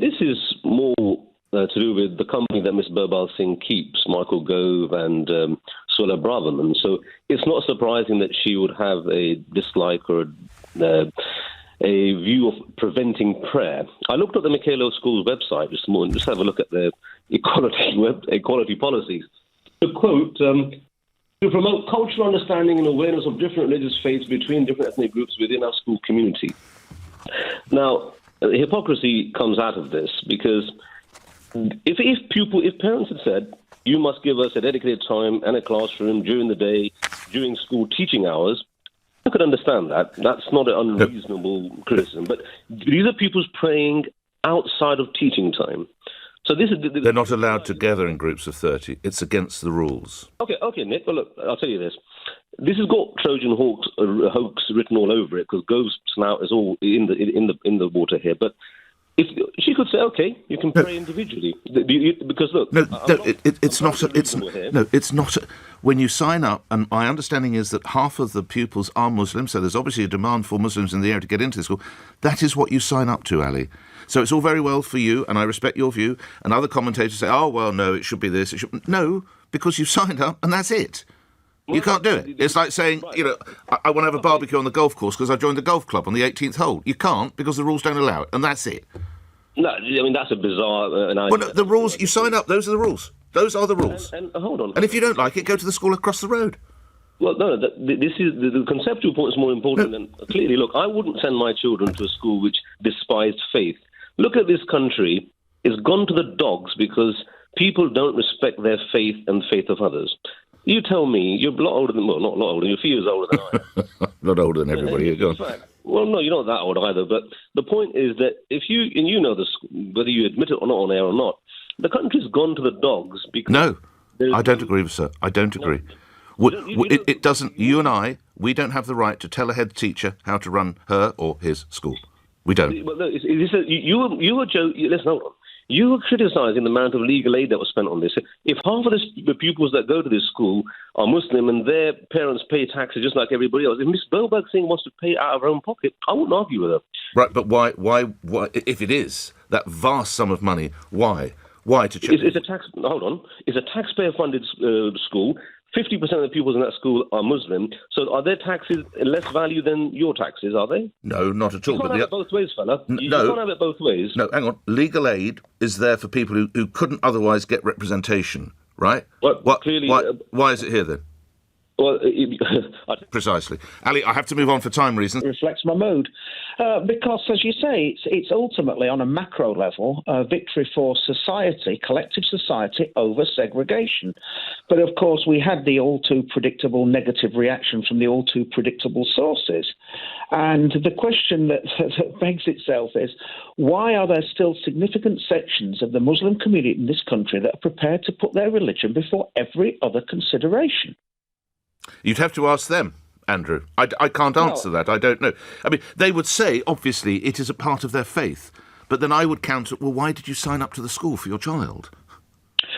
this is more to do with the company that Miss Birbalsingh keeps, Michael Gove and Sula Braverman. So it's not surprising that she would have a dislike or a view of preventing prayer. I looked at the Michaela School's website this morning, just have a look at their equality policies. To quote, to promote cultural understanding and awareness of different religious faiths between different ethnic groups within our school community. Now, hypocrisy comes out of this because if parents had said, you must give us a dedicated time and a classroom during the day, during school teaching hours, I could understand that. That's not an unreasonable criticism. But these are pupils praying outside of teaching time. So they're not allowed to gather in groups of 30. It's against the rules. Okay, Nick. Well, look, I'll tell you this. This has got Trojan hoax written all over it because Gove's snout is all in the water here. But if she could say, okay, you can pray individually, because look, it's not. When you sign up, and my understanding is that half of the pupils are Muslims, so there's obviously a demand for Muslims in the area to get into the school. That is what you sign up to, Ali. So it's all very well for you, and I respect your view, and other commentators say, oh, well, no, it should be this, it should... No, because you've signed up, and that's it. You can't do it. It's like saying, I want to have a barbecue on the golf course because I joined the golf club on the 18th hole. You can't because the rules don't allow it, and that's it. No, I mean, that's a bizarre... well, no, the rules, you sign up, those are the rules. Those are the rules. And hold on. And if you don't like it, go to the school across the road. Well, no, this is the conceptual point is more important than... Clearly, look, I wouldn't send my children to a school which despised faith. Look at this country. It's gone to the dogs because people don't respect their faith and faith of others. You tell me, you're a lot older than... Well, not a lot older, you're a few years older than I am. Not older than everybody. Go on. Well, no, you're not that old either, but the point is that if you... And you know this, whether you admit it or not on air or not, the country's gone to the dogs because... No, I don't agree, sir. I don't agree. It doesn't... You and I, we don't have the right to tell a head teacher how to run her or his school. We don't. Well, no, you were joking. Listen, hold on. You were criticising the amount of legal aid that was spent on this. If half of the pupils that go to this school are Muslim and their parents pay taxes just like everybody else, if Miss Birbalsingh wants to pay out of her own pocket, I wouldn't argue with her. Right, but why? If it is that vast sum of money, why? Why to check? It's a tax. Hold on. It's a taxpayer-funded school. 50% of the pupils in that school are Muslim. So are their taxes less value than your taxes, are they? No, not at all. You can't have it both ways, fella. You can't have it both ways. No, hang on. Legal aid is there for people who couldn't otherwise get representation, right? Well, clearly... Why is it here, then? Well, Precisely. Ali, I have to move on for time reasons. It reflects my mood. Because, as you say, it's ultimately, on a macro level, a victory for society, collective society, over segregation. But, of course, we had the all-too-predictable negative reaction from the all-too-predictable sources. And the question that begs itself is, why are there still significant sections of the Muslim community in this country that are prepared to put their religion before every other consideration? You'd have to ask them, Andrew. I can't answer that. I don't know. I mean, they would say, obviously, it is a part of their faith. But then I would counter, well, why did you sign up to the school for your child?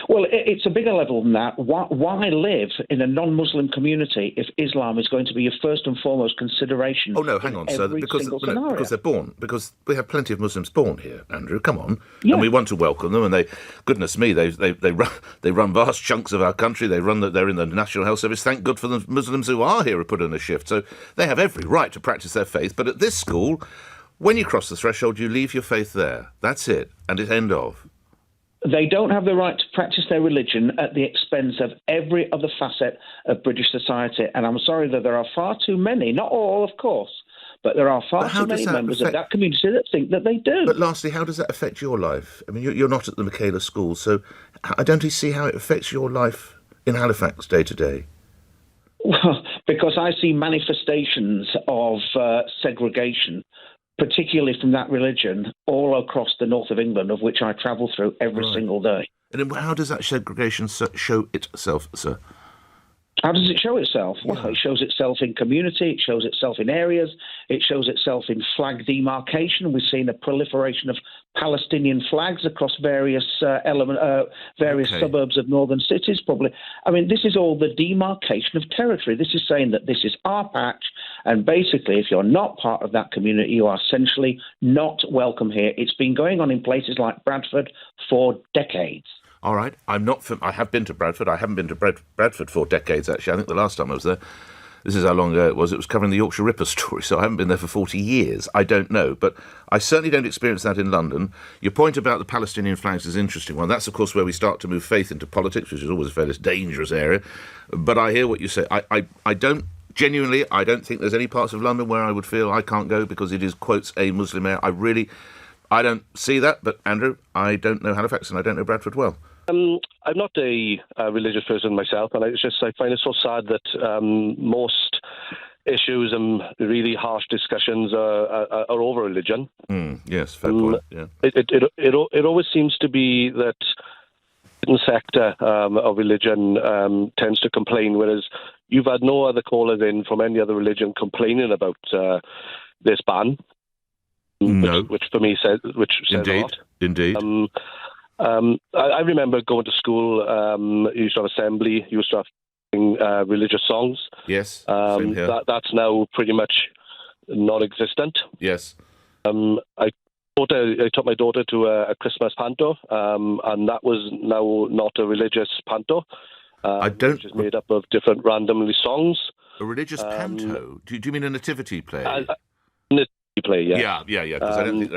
Well, it's a bigger level than that. Why live in a non-Muslim community if Islam is going to be your first and foremost consideration? Oh, no, hang on, sir. Because they're born. Because we have plenty of Muslims born here, Andrew. Come on. Yeah. And we want to welcome them. And goodness me, they run vast chunks of our country. They're in the National Health Service. Thank God for the Muslims who are here who put in a shift. So they have every right to practice their faith. But at this school, when you cross the threshold, you leave your faith there. That's it. And it's end of. They don't have the right to practice their religion at the expense of every other facet of British society. And I'm sorry that there are far too many, not all, of course, but there are far too many members of that community that think that they do. But lastly, how does that affect your life? I mean, you're not at the Michaela School, so I don't see how it affects your life in Halifax day to day. Well, because I see manifestations of segregation, particularly from that religion, all across the north of England, of which I travel through every single day. And how does that segregation show itself, sir? How does it show itself? Yeah. Well, it shows itself in community, it shows itself in areas, it shows itself in flag demarcation. We've seen a proliferation of Palestinian flags across various suburbs of northern cities, probably. I mean, this is all the demarcation of territory. This is saying that this is our patch, and basically, if you're not part of that community, you are essentially not welcome here. It's been going on in places like Bradford for decades. All right. I have been to Bradford. I haven't been to Bradford for decades, actually. I think the last time I was there, this is how long ago it was covering the Yorkshire Ripper story, so I haven't been there for 40 years. I don't know. But I certainly don't experience that in London. Your point about the Palestinian flags is an interesting one. That's, of course, where we start to move faith into politics, which is always a fairly dangerous area. But I hear what you say. I don't think there's any parts of London where I would feel I can't go because it is, quotes, a Muslim area. I don't see that. But, Andrew, I don't know Halifax and I don't know Bradford well. I'm not a religious person myself, and I find it so sad that most issues and really harsh discussions are over religion. Yes, fair point. Yeah. It always seems to be that certain sector of religion tends to complain, whereas you've had no other callers in from any other religion complaining about this ban. No, which for me says a lot. Indeed. I remember going to school. You used to have assembly. You used to have religious songs. Yes, same here. That's now pretty much non-existent. Yes. I took my daughter to a Christmas panto, and that was now not a religious panto. Which is made up of different randomly songs. A religious panto? Do you mean a nativity play? Play, yeah. Because I don't think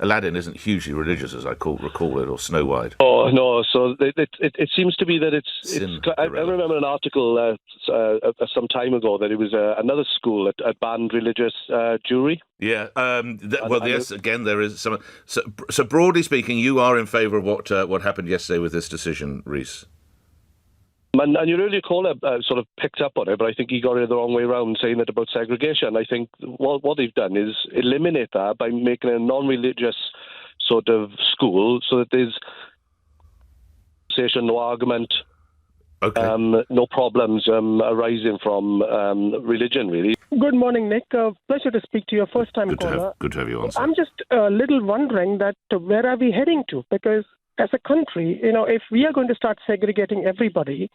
Aladdin isn't hugely religious, as I recall it, or Snow White. Oh no! So it seems to be that it's. I remember an article some time ago that it was another school that banned religious jewelry. Yeah. Again, there is some. So broadly speaking, you are in favour of what happened yesterday with this decision, Rhys. And your earlier caller sort of picked up on it, but I think he got it the wrong way around, saying that about segregation. I think what they've done is eliminate that by making a non-religious sort of school, so that there's no argument, no problems arising from religion, really. Good morning, Nick. Pleasure to speak to your first-time caller. Good to have you on, sir. I'm just a little wondering that where are we heading to? Because as a country, if we are going to start segregating everybody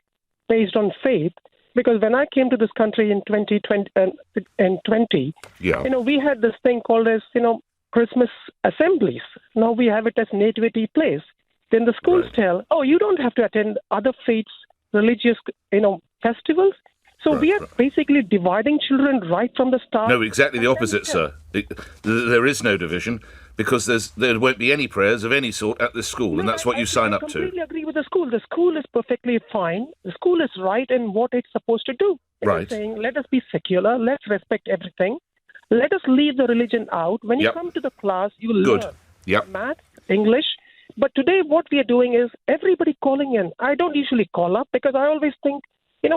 based on faith, because when I came to this country in 2020, we had this thing called as, Christmas assemblies. Now we have it as nativity place. Then the schools tell, you don't have to attend other faiths, religious, festivals. So we are basically dividing children right from the start. No, exactly the opposite, sir. There is no division, because there won't be any prayers of any sort at this school, and that's what you sign up to. I completely agree with the school. The school is perfectly fine. The school is right in what it's supposed to do. It's saying, let us be secular, let's respect everything. Let us leave the religion out. When you come to the class, you learn math, English. But today what we are doing is everybody calling in. I don't usually call up because I always think,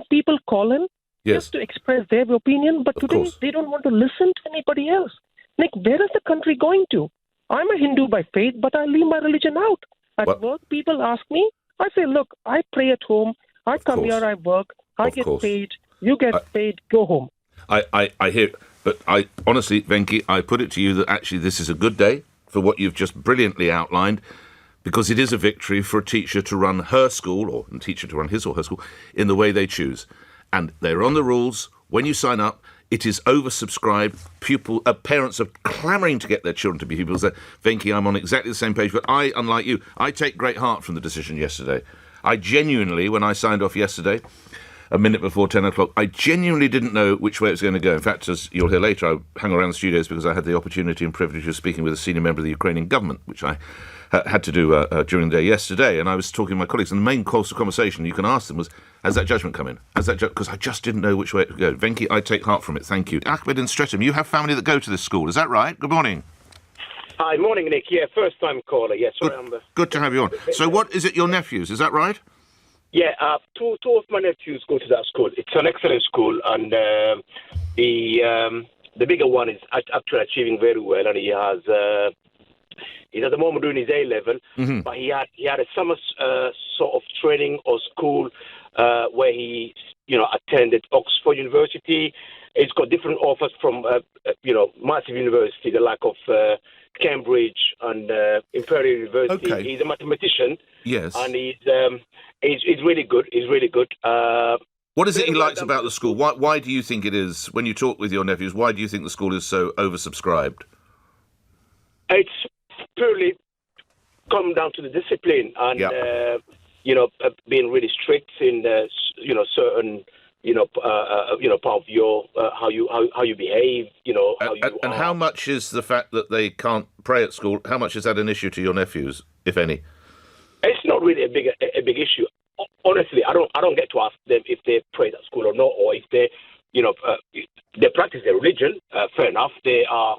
people call in just to express their opinion. But today they don't want to listen to anybody else. Nick, where is the country going to? I'm a Hindu by faith, but I leave my religion out. At work, people ask me. I say, look, I pray at home. I come here, I work. I get paid. You get paid. Go home. I hear, but I honestly, Venki, I put it to you that actually this is a good day for what you've just brilliantly outlined, because it is a victory for a teacher to run her school, or a teacher to run his or her school, in the way they choose. And they're on the rules. When you sign up, it is oversubscribed. Parents are clamouring to get their children to be pupils. Venki, I'm on exactly the same page, but I, unlike you, I take great heart from the decision yesterday. I genuinely, when I signed off yesterday, a minute before 10 o'clock, I genuinely didn't know which way it was going to go. In fact, as you'll hear later, I hung around the studios because I had the opportunity and privilege of speaking with a senior member of the Ukrainian government, which I had to do during the day yesterday, and I was talking to my colleagues, and the main course of conversation you can ask them was, has that judgment come in? Because I just didn't know which way it would go. Venki, I take heart from it. Thank you. Ahmed in Streatham, you have family that go to this school. Is that right? Good morning. Hi, morning, Nick. Yeah, first-time caller. Yes, good to have you on. So what is it, your nephews? Is that right? Yeah, two of my nephews go to that school. It's an excellent school, and the bigger one is actually achieving very well, and he's at the moment doing his A-level, but he had a summer sort of training or school where he attended Oxford University. It's got different offers from, massive university, the like of Cambridge and Imperial University. Okay. He's a mathematician. Yes. And he's really good. He's really good. What is it he likes about the school? Why do you think it is, when you talk with your nephews, why do you think the school is so oversubscribed? It's purely come down to the discipline and, being really strict in, certain, part of your, how you behave, how you And how much is the fact that they can't pray at school, how much is that an issue to your nephews, if any? It's not really a big issue. Honestly, I don't get to ask them if they pray at school or not, or if they, they practice their religion. Fair enough. They are,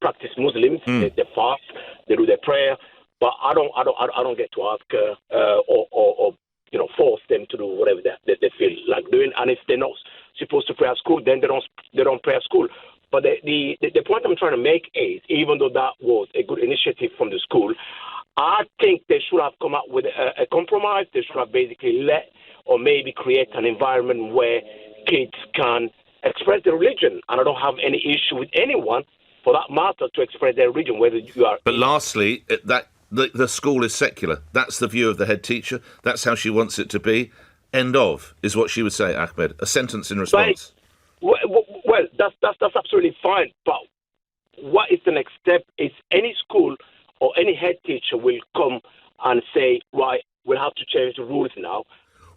practice Muslims. They fast. They do their prayer. But I don't get to ask or force them to do whatever they feel like doing. And if they're not supposed to pray at school, then they don't pray at school. But the point I'm trying to make is, even though that was a good initiative from the school, I think they should have come up with a compromise. They should have basically let or maybe create an environment where kids can express their religion. And I don't have any issue with anyone, for that matter, to express their religion, whether you are... But lastly, the school is secular. That's the view of the head teacher. That's how she wants it to be. End of, is what she would say, Ahmed. A sentence in response. Well, that's absolutely fine. But what is the next step? Is any school or any head teacher will come and say, right, we'll have to change the rules now.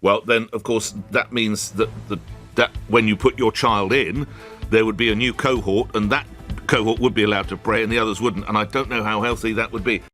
Well, then, of course, that means that when you put your child in, there would be a new cohort, and that cohort would be allowed to pray and the others wouldn't. And I don't know how healthy that would be.